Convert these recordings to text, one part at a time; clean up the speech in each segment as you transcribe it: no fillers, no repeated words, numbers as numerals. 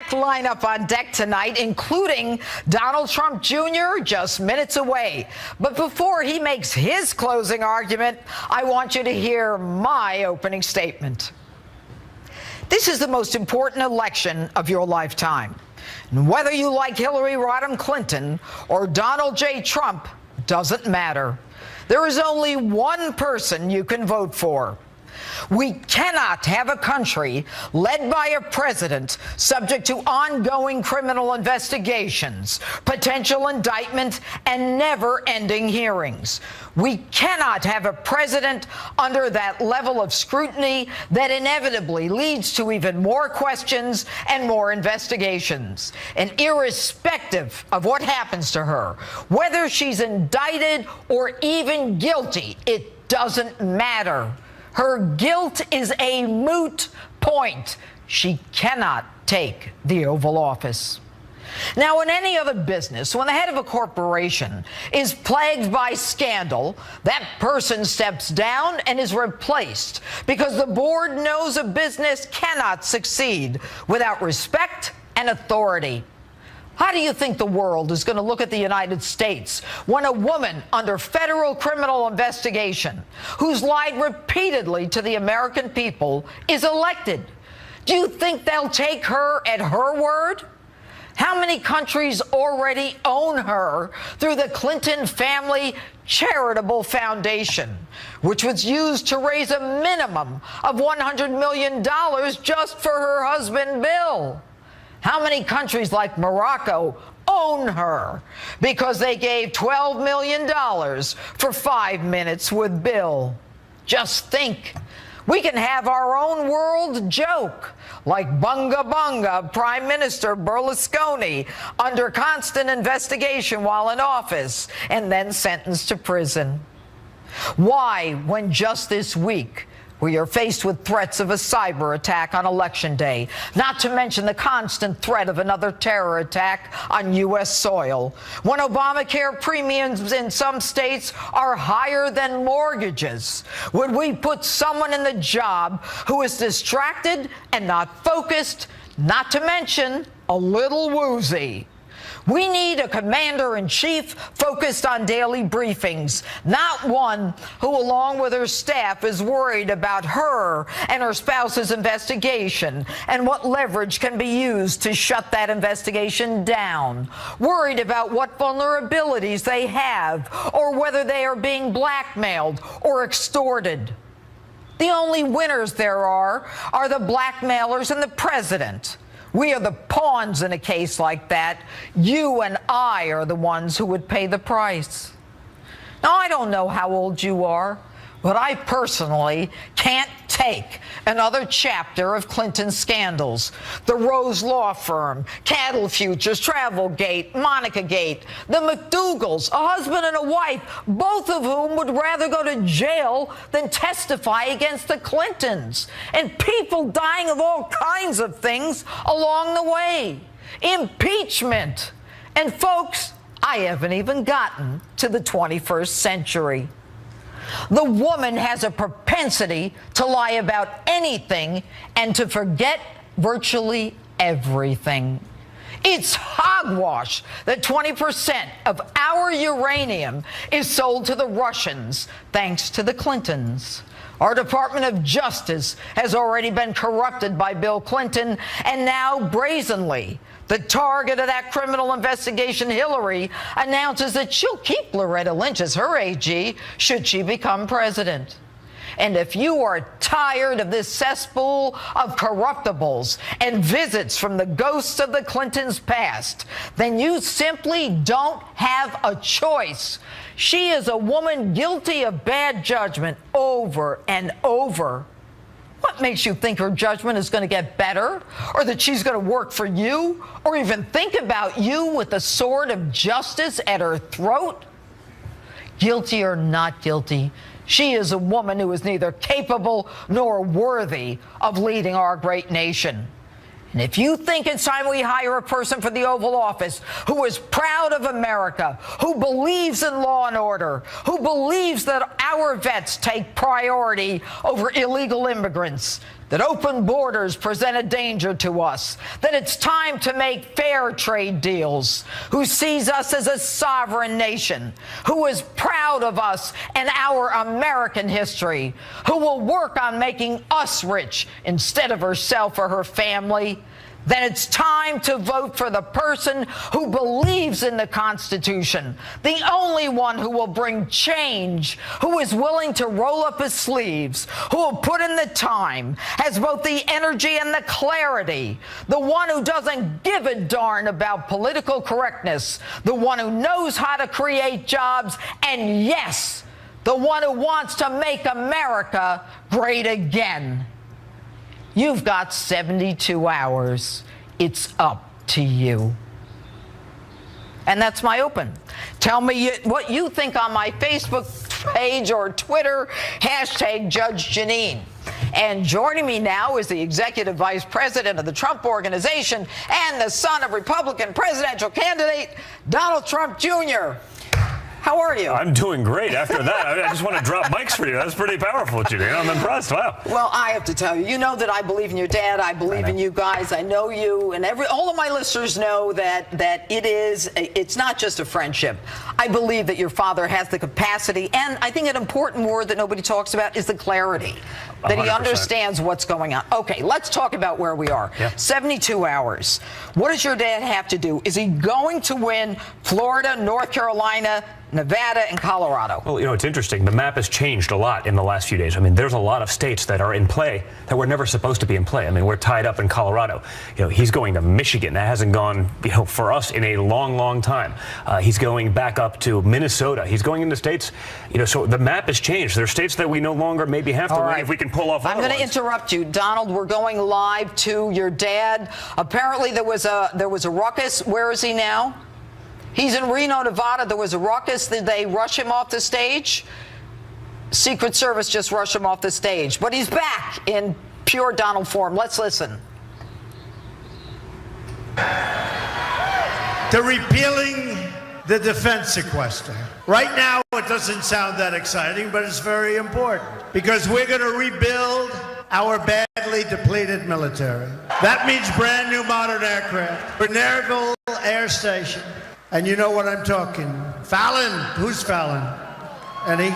packed lineup on deck tonight, including Donald Trump Jr. just minutes away. But before he makes his closing argument, I want you to hear my opening statement. This is the most important election of your lifetime. And whether you like Hillary Rodham Clinton or Donald J. Trump doesn't matter. There is only one person you can vote for. We cannot have a country led by a president subject to ongoing criminal investigations, potential indictment, and never-ending hearings. We cannot have a president under that level of scrutiny that inevitably leads to even more questions and more investigations. And irrespective of what happens to her, whether she's indicted or even guilty, it doesn't matter. Her guilt is a moot point. She cannot take the Oval Office. Now, in any other business, when the head of a corporation is plagued by scandal, that person steps down and is replaced because the board knows a business cannot succeed without respect and authority. How do you think the world is going to look at the United States when a woman under federal criminal investigation, who's lied repeatedly to the American people, is elected? Do you think they'll take her at her word? How many countries already own her through the Clinton Family Charitable Foundation, which was used to raise a minimum of $100 million just for her husband, Bill? How many countries like Morocco own her because they gave $12 million for 5 minutes with Bill? Just think. We can have our own world joke, like Bunga Bunga Prime Minister Berlusconi under constant investigation while in office and then sentenced to prison. Why, when just this week we are faced with threats of a cyber attack on Election Day, not to mention the constant threat of another terror attack on U.S. soil, when Obamacare premiums in some states are higher than mortgages? Would we put someone in the job who is distracted and not focused, not to mention a little woozy? We need a commander-in-chief focused on daily briefings, not one who, along with her staff, is worried about her and her spouse's investigation and what leverage can be used to shut that investigation down, worried about what vulnerabilities they have or whether they are being blackmailed or extorted. The only winners there are the blackmailers and the president. We are the pawns in a case like that. You and I are the ones who would pay the price. Now, I don't know how old you are, but I personally can't take another chapter of Clinton scandals. The Rose Law Firm, Cattle Futures, Travelgate, Monica Gate, the McDougalls, a husband and a wife, both of whom would rather go to jail than testify against the Clintons, and people dying of all kinds of things along the way. Impeachment. And folks, I haven't even gotten to the 21st century. The woman has a propensity to lie about anything and to forget virtually everything. It's hogwash that 20% of our uranium is sold to the Russians, thanks to the Clintons. Our Department of Justice has already been corrupted by Bill Clinton, and now brazenly, the target of that criminal investigation, Hillary, announces that she'll keep Loretta Lynch as her AG should she become president. And if you are tired of this cesspool of corruptibles and visits from the ghosts of the Clintons' past, then you simply don't have a choice. She is a woman guilty of bad judgment over and over. What makes you think her judgment is going to get better, or that she's going to work for you, or even think about you with the sword of justice at her throat? Guilty or not guilty, she is a woman who is neither capable nor worthy of leading our great nation. And if you think it's time we hire a person for the Oval Office who is proud of America, who believes in law and order, who believes that our vets take priority over illegal immigrants, that open borders present a danger to us, that it's time to make fair trade deals, who sees us as a sovereign nation, who is proud of us and our American history, who will work on making us rich instead of herself or her family, then it's time to vote for the person who believes in the Constitution, the only one who will bring change, who is willing to roll up his sleeves, who will put in the time, has both the energy and the clarity, the one who doesn't give a darn about political correctness, the one who knows how to create jobs, and yes, the one who wants to make America great again. You've got 72 hours. It's up to you. And that's my open. Tell me what you think on my Facebook page or Twitter, hashtag Judge Jeanine. And joining me now is the Executive Vice President of the Trump Organization and the son of Republican presidential candidate Donald Trump Jr. How are you? I'm doing great after that. I just want to drop mics for you. That's pretty powerful, Jeanine. I'm impressed. Wow. Well, I have to tell you, you know that I believe in your dad. I believe in you guys. I know you, and all of my listeners know that it's not just a friendship. I believe that your father has the capacity, and I think an important word that nobody talks about is the clarity, that 100%. He understands what's going on. Okay, let's talk about where we are. Yeah. 72 hours. What does your dad have to do? Is he going to win Florida, North Carolina, Nevada, and Colorado? Well, you know, it's interesting. The map has changed a lot in the last few days. I mean, there's a lot of states that are in play that were never supposed to be in play. I mean, we're tied up in Colorado. You know, he's going to Michigan. That hasn't gone, you know, for us in a long, long time. He's going back up to Minnesota. He's going into states, you know, so the map has changed. There are states that we no longer maybe have to win if we can pull off. I'm going to interrupt you, Donald. We're going live to your dad. Apparently, there was a ruckus. Where is he now? He's in Reno, Nevada. There was a ruckus. Did they rush him off the stage? Secret Service just rushed him off the stage. But he's back in pure Donald form. Let's listen. To repealing the defense sequester. Right now, it doesn't sound that exciting, but it's very important because we're going to rebuild our badly depleted military. That means brand new modern aircraft. Nerville Air Station. And you know what I'm talking. Fallon. Who's Fallon? Any?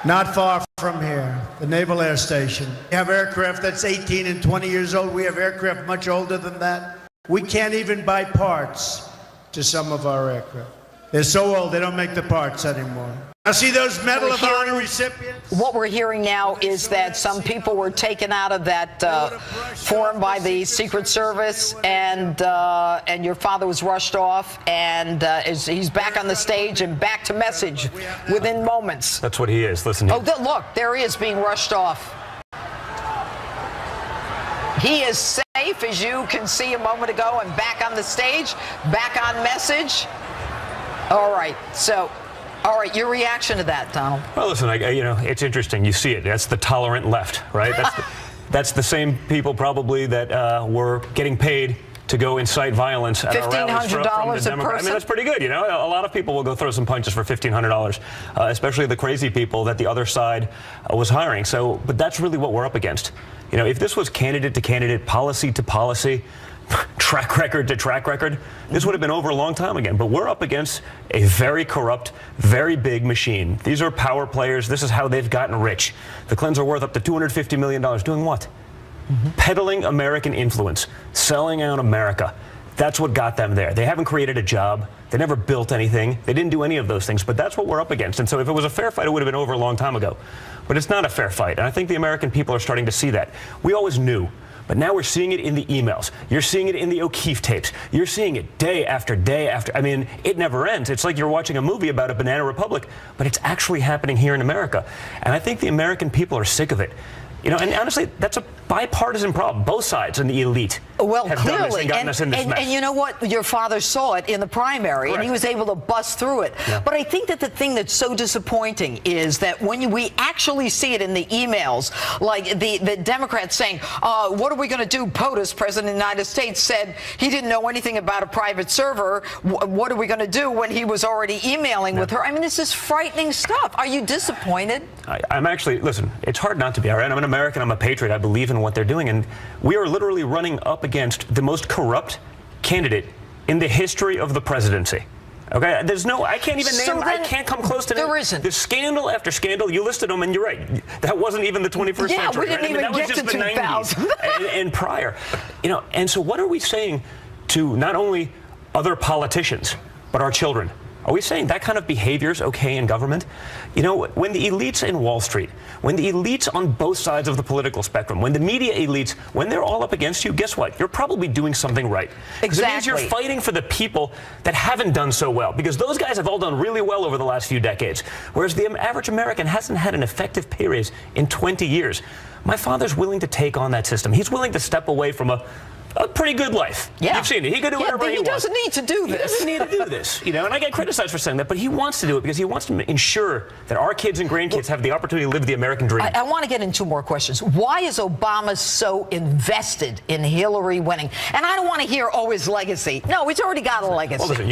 Not far from here. The Naval Air Station. We have aircraft that's 18 and 20 years old. We have aircraft much older than that. We can't even buy parts to some of our aircraft. They're so old, they don't make the parts anymore. Now see those Medal of Honor recipients? What we're hearing now is that some people were taken out of that forum by the Secret Service, and your father was rushed off, and he's back on the stage and back to message within moments. That's what he is. Listen. Oh, look, there he is being rushed off. He is safe, as you can see a moment ago, and back on the stage, back on message. All right, so... All right, your reaction to that, Donald? Well, listen, you know, it's interesting. You see it. That's the tolerant left, right? That's the same people probably that were getting paid to go incite violence at our rallies from the Democrats. I mean, that's pretty good, you know. A lot of people will go throw some punches for $1,500, especially the crazy people that the other side was hiring. So, but that's really what we're up against. You know, if this was candidate to candidate, policy to policy, track record to track record, this would have been over a long time again. But we're up against a very corrupt, very big machine. These are power players. This is how they've gotten rich. The Clintons are worth up to $250 million. Doing what? Peddling American influence, selling out America. That's what got them there. They haven't created a job. They never built anything. They didn't do any of those things. But that's what we're up against. And so if it was a fair fight, it would have been over a long time ago. But it's not a fair fight. And I think the American people are starting to see that. We always knew. But now we're seeing it in the emails. You're seeing it in the O'Keefe tapes. You're seeing it day after day after. I mean, it never ends. It's like you're watching a movie about a banana republic, but it's actually happening here in America. And I think the American people are sick of it. You know, and honestly, that's a bipartisan problem. Both sides and the elite have done this and gotten us in this mess. And you know what? Your father saw it in the primary, and he was able to bust through it. Yeah. But I think that the thing that's so disappointing is that when we actually see it in the emails, like the Democrats saying, what are we going to do? POTUS, President of the United States, said he didn't know anything about a private server. What are we going to do when he was already emailing with her? I mean, this is frightening stuff. Are you disappointed? I'm actually, listen, it's hard not to be, all right? I'm an American. I'm a patriot. I believe in what they're doing. And we are literally running up against the most corrupt candidate in the history of the presidency. Okay, there's no, I can't even name, I can't come close to that. There isn't. There's scandal after scandal. You listed them, and you're right. That wasn't even the 21st century. Yeah, we didn't even get to 2000. and prior. You know, and so what are we saying to not only other politicians, but our children? Are we saying that kind of behavior is okay in government? You know, when the elites in Wall Street, when the elites on both sides of the political spectrum, when the media elites, when they're all up against you, guess what? You're probably doing something right. Exactly. It means you're fighting for the people that haven't done so well, because those guys have all done really well over the last few decades, whereas the average American hasn't had an effective pay raise in 20 years. My father's willing to take on that system. He's willing to step away from a pretty good life. Yeah. You've seen it. He could do whatever he wants. He doesn't need to do this. He doesn't need to do this, you know, and I get criticized for saying that, but he wants to do it because he wants to ensure that our kids and grandkids have the opportunity to live the American dream. I want to get into more questions. Why is Obama so invested in Hillary winning? And I don't want to hear, oh, his legacy. No, he's already got a legacy. Well, listen,